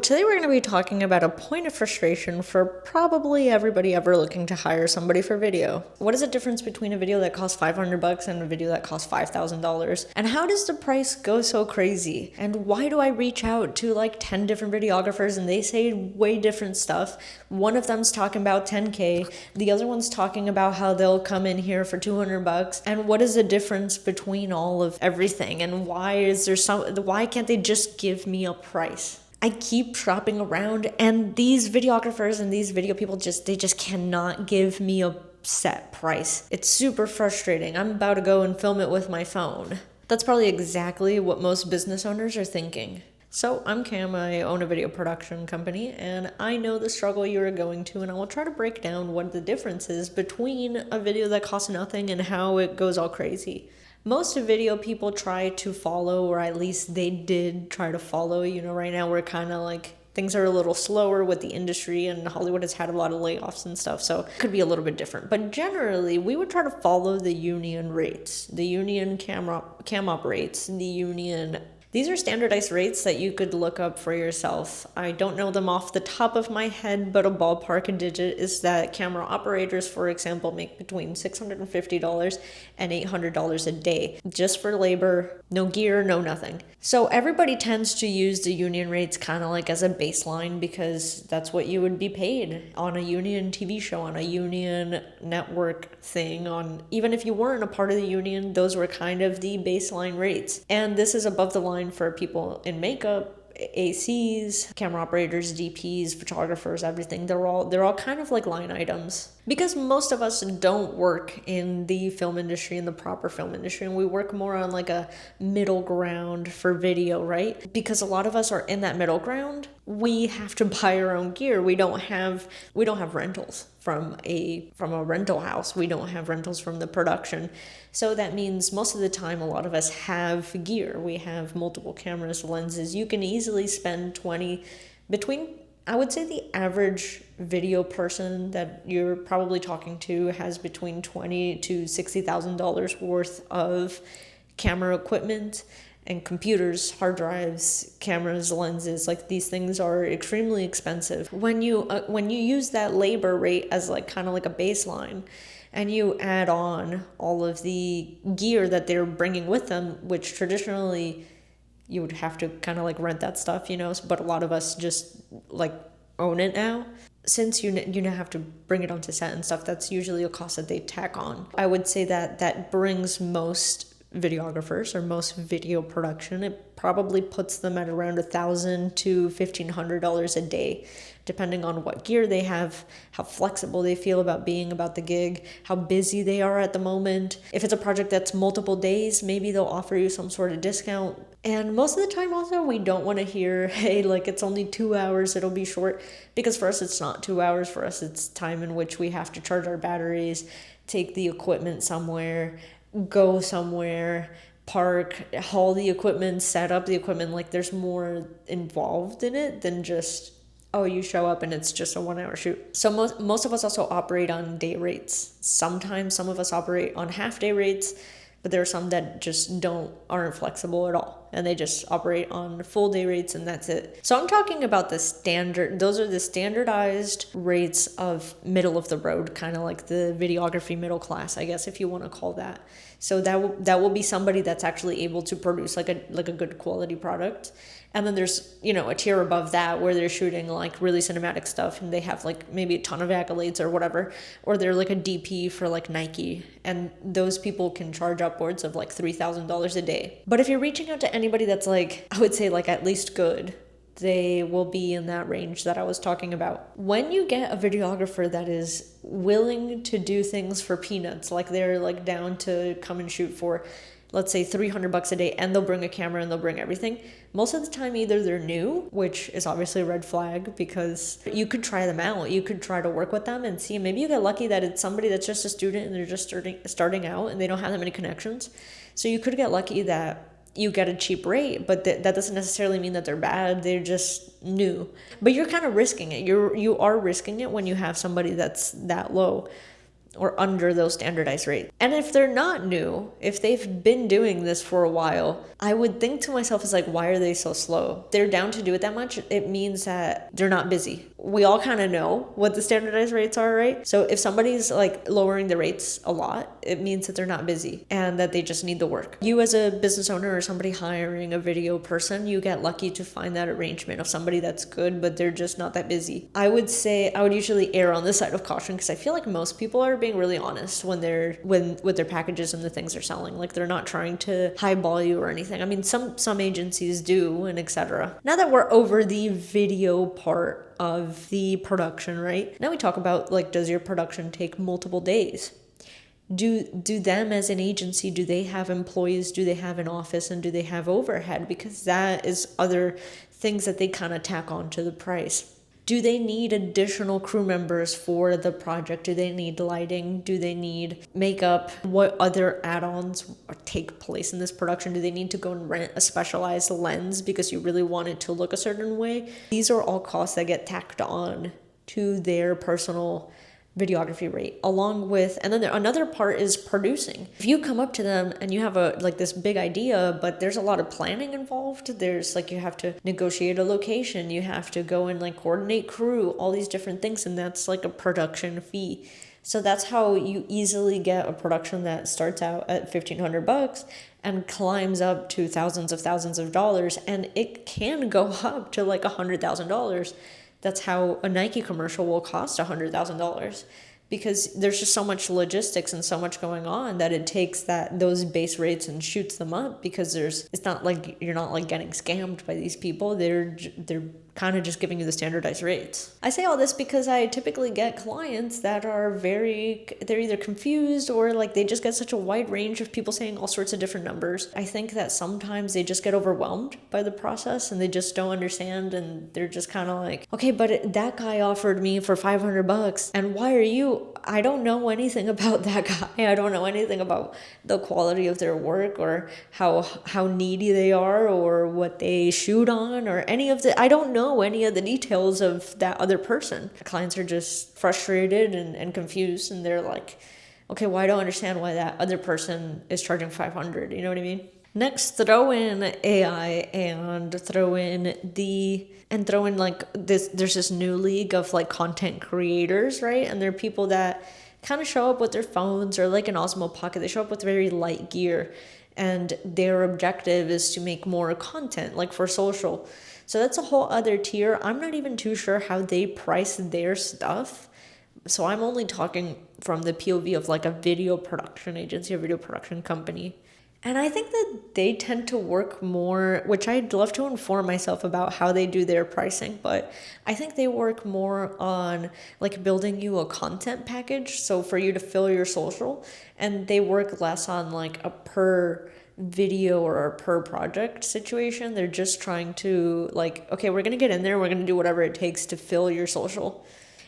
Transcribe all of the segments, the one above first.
today we're going to be talking about a point of frustration for probably everybody ever looking to hire somebody for video. What is the difference between a video that costs $500 and a video that costs $5,000? And how does the price go so crazy? And why do I reach out to like 10 different videographers and they say way different stuff? One of them's talking about 10K, the other one's talking about how they'll come in here for $200. And what is the difference between all of everything? And why can't they just give me a price? I keep shopping around and these videographers and these video people they just cannot give me a set price. It's super frustrating. I'm about to go and film it with my phone. That's probably exactly what most business owners are thinking. So I'm Cam, I own a video production company, and I know the struggle you are going to, and I will try to break down what the difference is between a video that costs nothing and how it goes all crazy. Most video people try to follow, or at least they did try to follow. Right now we're kind of like, things are a little slower with the industry and Hollywood has had a lot of layoffs and stuff, so it could be a little bit different. But generally, we would try to follow the union rates, the union cam op rates, the union. These are standardized rates that you could look up for yourself. I don't know them off the top of my head, but a ballpark digit is that camera operators, for example, make between $650 and $800 a day just for labor, no gear, no nothing. So everybody tends to use the union rates kind of like as a baseline because that's what you would be paid on a union TV show, on a union network thing, even if you weren't a part of the union, those were kind of the baseline rates. And this is above the line for people in makeup, ACs, camera operators, DPs, photographers, everything. They're all kind of like line items. Because most of us don't work in the film industry, in the proper film industry, and we work more on like a middle ground for video, right? Because a lot of us are in that middle ground, we have to buy our own gear. We don't have rentals from a rental house. We don't have rentals from the production. So that means most of the time, a lot of us have gear. We have multiple cameras, lenses. You can easily spend I would say the average video person that you're probably talking to has between $20,000 to $60,000 worth of camera equipment and computers, hard drives, cameras, lenses. Like, these things are extremely expensive. When you use that labor rate as like kind of like a baseline, and you add on all of the gear that they're bringing with them, which traditionally you would have to kind of like rent that stuff, but a lot of us just like own it now. Since you now have to bring it onto set and stuff, that's usually a cost that they tack on. I would say that brings most videographers or most video production, it probably puts them at around $1,000 to $1,500 a day, depending on what gear they have, how flexible they feel about the gig, how busy they are at the moment. If it's a project that's multiple days, maybe they'll offer you some sort of discount. And most of the time also, we don't want to hear, hey, like, it's only 2 hours, it'll be short, because for us it's not 2 hours. For us, it's time in which we have to charge our batteries, take the equipment somewhere, go somewhere, park, haul the equipment, set up the equipment. Like, there's more involved in it than just, oh, you show up and it's just a 1 hour shoot. So most of us also operate on day rates. Sometimes some of us operate on half day rates, but there are some that just aren't flexible at all, and they just operate on full day rates, and that's it. So I'm talking about those are the standardized rates of middle of the road, kind of like the videography middle class, I guess, if you want to call that. So that will be somebody that's actually able to produce like a good quality product. And then there's, a tier above that where they're shooting like really cinematic stuff and they have like maybe a ton of accolades or whatever, or they're like a DP for like Nike, and those people can charge upwards of like $3,000 a day. But if you're reaching out to anybody that's like, I would say like at least good, they will be in that range that I was talking about. When you get a videographer that is willing to do things for peanuts, like they're like down to come and shoot for, let's say, $300 a day, and they'll bring a camera and they'll bring everything, most of the time either they're new, which is obviously a red flag, because you could try them out. You could try to work with them and see. Maybe you get lucky that it's somebody that's just a student and they're just starting out and they don't have that many connections. So you could get lucky that you get a cheap rate, but that doesn't necessarily mean that they're bad. They're just new. But you're kind of risking it. You are risking it when you have somebody that's that low. or under those standardized rates. And if they're not new, if they've been doing this for a while, I would think to myself, is like, why are they so slow? They're down to do it that much. It means that they're not busy. We all kind of know what the standardized rates are, right? So if somebody's like lowering the rates a lot, it means that they're not busy and that they just need the work. You as a business owner or somebody hiring a video person, you get lucky to find that arrangement of somebody that's good, but they're just not that busy. I would say I would usually err on the side of caution, because I feel like most people are being really honest when they're with their packages and the things they're selling. Like, they're not trying to highball you or anything. I mean, some agencies do, and etc. Now that we're over the video part of the production, right? Now we talk about, like, does your production take multiple days? Do them as an agency, do they have employees? Do they have an office? And do they have overhead? Because that is other things that they kind of tack on to the price. Do they need additional crew members for the project? Do they need lighting? Do they need makeup? What other add-ons take place in this production? Do they need to go and rent a specialized lens because you really want it to look a certain way? These are all costs that get tacked on to their personal videography rate, along with, and then another part is producing. If you come up to them and you have this big idea, but there's a lot of planning involved, there's like, you have to negotiate a location, you have to go and like coordinate crew, all these different things, and that's like a production fee. So that's how you easily get a production that starts out at $1,500 and climbs up to thousands of dollars, and it can go up to like $100,000. That's how a Nike commercial will cost $100,000, because there's just so much logistics and so much going on that it takes those base rates and shoots them up, because it's not like you're not like getting scammed by these people. They're kind of just giving you the standardized rates. I say all this because I typically get clients that are they're either confused or like they just get such a wide range of people saying all sorts of different numbers. I think that sometimes they just get overwhelmed by the process and they just don't understand, and they're just kind of like, okay, but that guy offered me for $500, and why are you? I don't know anything about that guy. I don't know anything about the quality of their work or how needy they are or what they shoot on or any of I don't know any of the details of that other person. Clients are just frustrated and confused, and they're like, okay, well, I don't understand why that other person is charging $500. You know what I mean? Next, throw in AI and throw in like this. There's this new league of like content creators, right? And they're people that kind of show up with their phones or like an Osmo Pocket. They show up with very light gear, and their objective is to make more content, like for social. So that's a whole other tier. I'm not even too sure how they price their stuff. So I'm only talking from the POV of like a video production agency, a video production company. And I think that they tend to work more, which I'd love to inform myself about how they do their pricing, but I think they work more on like building you a content package, so for you to fill your social, and they work less on like a per video or a per project situation. They're just trying to like, okay, we're going to get in there, we're going to do whatever it takes to fill your social.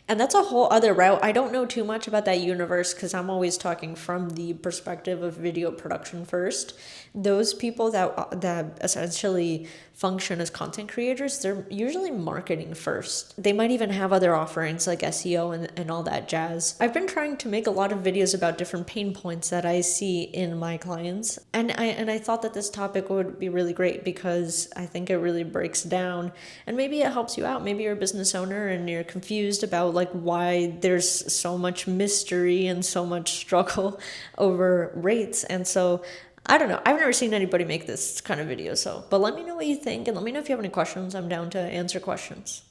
And that's a whole other route. I don't know too much about that universe because I'm always talking from the perspective of video production first. Those people that essentially function as content creators, they're usually marketing first. They might even have other offerings like SEO and all that jazz. I've been trying to make a lot of videos about different pain points that I see in my clients. And I thought that this topic would be really great because I think it really breaks down and maybe it helps you out. Maybe you're a business owner and you're confused about like why there's so much mystery and so much struggle over rates. And so I don't know. I've never seen anybody make this kind of video. But let me know what you think and let me know if you have any questions. I'm down to answer questions.